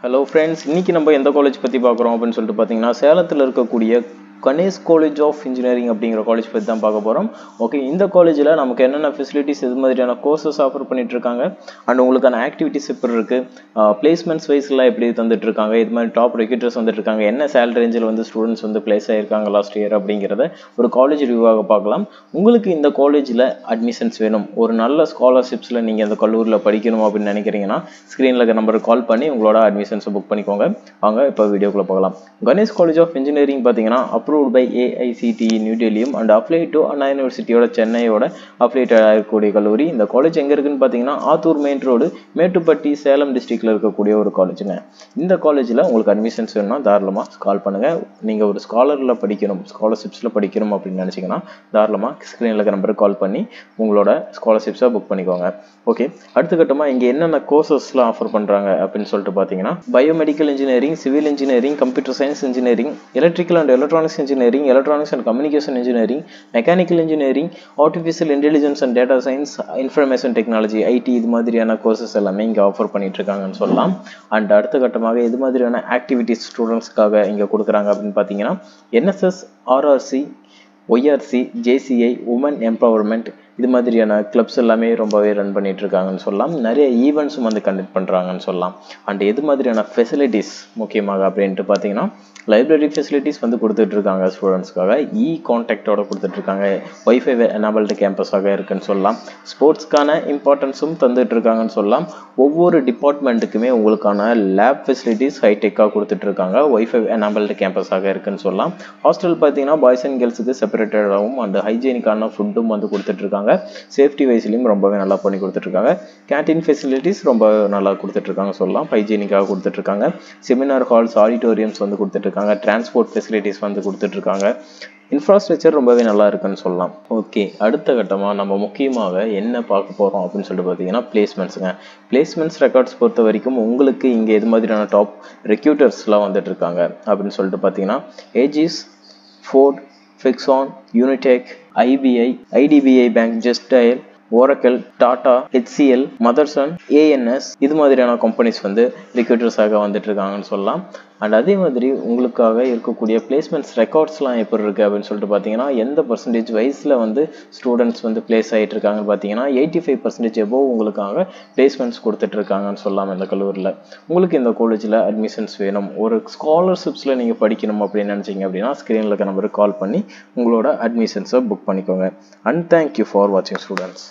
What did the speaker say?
Hello friends, இன்னைக்கு நம்ம எந்த காலேஜ் பத்தி பார்க்குறோம் அப்படின்னு சொல்லிட்டு பார்த்தீங்கன்னா சேலத்தில் இருக்கக்கூடிய கணேஷ் காலேஜ் ஆஃப் இன்ஜினியரிங் அப்படிங்கிற காலேஜ் பற்றி தான் பார்க்க போகிறோம். ஓகே, இந்த காலேஜில் நமக்கு என்னென்ன ஃபெசிலிட்டிஸ் இது மாதிரியான கோர்சஸ் ஆஃபர் பண்ணிட்டு இருக்காங்க அண்ட் உங்களுக்கான ஆக்டிவிட்டிஸ் எப்படி இருக்குது, பிளேஸ்மெண்ட்ஸ் வைஸ்லாம் எப்படி தந்துட்டு இருக்காங்க, இது மாதிரி டாப் ரெக்ரூட்டர்ஸ் வந்துட்டு இருக்காங்க, என்ன சேலரி ரேஞ்சில் வந்து ஸ்டூடெண்ட்ஸ் வந்து பிளேஸ் ஆகிருக்காங்க லாஸ்ட் இயர் அப்படிங்கிறத ஒரு காலேஜ் ரிவ்யூவாக பார்க்கலாம். உங்களுக்கு இந்த காலேஜில் அட்மிஷன்ஸ் வேணும், ஒரு நல்ல ஸ்காலர்ஷிப்ஸில் நீங்கள் இந்த கல்லூரியில் படிக்கணும் அப்படின்னு நினைக்கிறீங்கன்னா ஸ்க்ரீனில் இருக்க நம்பருக்கு கால் பண்ணி உங்களோட அட்மிஷன்ஸை புக் பண்ணிக்கோங்க. வாங்க இப்போ வீடியோக்குள்ளே பார்க்கலாம். கணேஷ் காலேஜ் ஆஃப் இன்ஜினியரிங் பார்த்தீங்கன்னா approved by AICTE நியூ டெல்லியும் அண்ட் அப்ளைட் டு அண்ணா யூனிவர்சிட்டியோட சென்னையோட அப்ளைட் ஆகக்கூடிய கல்லூரி. இந்த காலேஜ் எங்கே இருக்குன்னு பார்த்தீங்கன்னா ஆத்தூர் மெயின் ரோடு மேட்டுப்பட்டி சேலம் டிஸ்ட்ரிக்டில் இருக்கக்கூடிய ஒரு காலேஜுங்க. இந்த காலேஜில் உங்களுக்கு அட்மிஷன்ஸ் வேணும்னா தாராளமாக கால் பண்ணுங்கள். நீங்கள் ஒரு ஸ்காலரில் படிக்கணும், ஸ்காலர்ஷிப்ஸில் படிக்கணும் அப்படின்னு நினச்சிங்கன்னா தாராளமாக ஸ்க்ரீனில் இருக்கிற நம்பருக்கு கால் பண்ணி உங்களோட ஸ்காலர்ஷிப்ஸை புக் பண்ணிக்கோங்க. ஓகே, அடுத்த கட்டமாக இங்கே என்னென்ன கோர்சஸ்லாம் ஆஃபர் பண்ணுறாங்க அப்படின்னு சொல்லிட்டு பார்த்தீங்கன்னா biomedical engineering, civil engineering, computer science engineering, electrical and electronics engineering, electronics and communication engineering, mechanical engineering, artificial intelligence and data science, information technology, IT இது மாதிரியான கோர்சஸ் எல்லாமே இங்கே ஆஃபர் பண்ணிட்டு இருக்காங்கன்னு சொல்லலாம். அண்ட் அடுத்த கட்டமாக இது மாதிரியான ஆக்டிவிட்டிஸ் ஸ்டூடெண்ட்ஸ்க்காக இங்கே கொடுக்குறாங்க அப்படின்னு பார்த்தீங்கன்னா NSS, RRC, YRC, JCI, women empowerment இது மாதிரியான கிளப்ஸ் எல்லாமே ரொம்பவே ரன் பண்ணிட்டு இருக்காங்கன்னு சொல்லலாம். நிறைய ஈவெண்ட்ஸும் வந்து கண்டக்ட் பண்ணுறாங்கன்னு சொல்லலாம். அண்ட் எது மாதிரியான ஃபெசிலிட்டிஸ் முக்கியமாக அப்படின்ட்டு பார்த்தீங்கன்னா லைப்ரரி ஃபெசிலிட்டிஸ் வந்து கொடுத்துட்டு இருக்காங்க ஸ்டூடெண்ட்ஸ்க்காக, கான்டாக்டோட கொடுத்துட்டு இருக்காங்க, வைஃபை எனபிள்டு கேம்பஸாக இருக்குன்னு சொல்லலாம். ஸ்போர்ட்ஸ்க்கான இம்பார்ட்டன்ஸும் தந்துட்டு இருக்காங்கன்னு சொல்லலாம். ஒவ்வொரு டிபார்ட்மெண்ட்டுக்குமே உங்களுக்கான லேப் ஃபெசிலிட்டிஸ் ஹைடெக்காக கொடுத்துட்டு இருக்காங்க, வைஃபை எனபிள்டு கேம்பஸாக இருக்குன்னு சொல்லலாம். ஹாஸ்டல் பார்த்தீங்கன்னா பாய்ஸ் அண்ட் கேர்ள்ஸுக்கு செப்பரேட்டடாகவும் அண்ட் ஹைஜீனிக்கான ஃபுட்டும் வந்து கொடுத்துட்டு இருக்காங்க. சேஃப்டி வைஸ்லையும் ரொம்பவே நல்லா பண்ணி கொடுத்துட்ருக்காங்க. கேன்டீன் ஃபெசிலிட்டிஸ் ரொம்ப நல்லா கொடுத்துட்ருக்காங்க சொல்லலாம், ஹைஜீனிக்காக கொடுத்துட்ருக்காங்க. செமினார் ஹால்ஸ், ஆடிட்டோரியம்ஸ் வந்து கொடுத்துட்ருக்காங்க. டிரான்ஸ்போர்ட் ஃபெசிலிட்டிஸ் வந்து கொடுத்துட்ருக்காங்க. இன்ஃப்ராஸ்ட்ரக்சர் ரொம்பவே நல்லா இருக்குன்னு சொல்லலாம். ஓகே, அடுத்த கட்டமாக நம்ம முக்கியமாக என்ன பார்க்க போகிறோம் அப்படின்னு சொல்லிட்டு பார்த்தீங்கன்னா பிளேஸ்மெண்ட்ஸுங்க. பிளேஸ்மெண்ட்ஸ் ரெக்கார்ட்ஸ் பொறுத்த வரைக்கும் உங்களுக்கு இங்கே எது மாதிரியான டாப் ரெக்ரூட்டர்ஸ்லாம் வந்துட்டு இருக்காங்க அப்படின்னு சொல்லிட்டு பார்த்தீங்கன்னா Aegis, Ford, Fexon, Unitech, IBI, IDBI Bank, Just Dial, Oracle, Tata, HCL, Motherson, ANS இது மாதிரியான கம்பெனிஸ் வந்து ரெக்ரூட்டர்ஸாக வந்துட்டு இருக்காங்கன்னு சொல்லலாம். அண்ட் அதே மாதிரி உங்களுக்காக இருக்கக்கூடிய பிளேஸ்மெண்ட்ஸ் ரெக்கார்ட்ஸ்லாம் எப்படி இருக்குது அப்படின்னு சொல்லிட்டு பார்த்தீங்கன்னா எந்த பர்சன்டேஜ் வைஸில் வந்து ஸ்டூடெண்ட்ஸ் வந்து பிளேஸ் ஆகிட்டு இருக்காங்கன்னு பார்த்தீங்கன்னா 85% எபோவ் உங்களுக்காக பிளேஸ்மெண்ட்ஸ் கொடுத்துட்ருக்காங்கன்னு சொல்லலாம். இந்த கல்லூரியில் உங்களுக்கு இந்த காலேஜில் அட்மிஷன்ஸ் வேணும், ஒரு ஸ்காலர்ஷிப்ஸில் நீங்கள் படிக்கணும் அப்படின்னு நினச்சிங்க அப்படின்னா ஸ்க்ரீனில் இருக்க நம்பருக்கு கால் பண்ணி உங்களோட அட்மிஷன்ஸை புக் பண்ணிக்கோங்க. அண்ட் தேங்க்யூ ஃபார் வாட்சிங் ஸ்டூடெண்ட்ஸ்.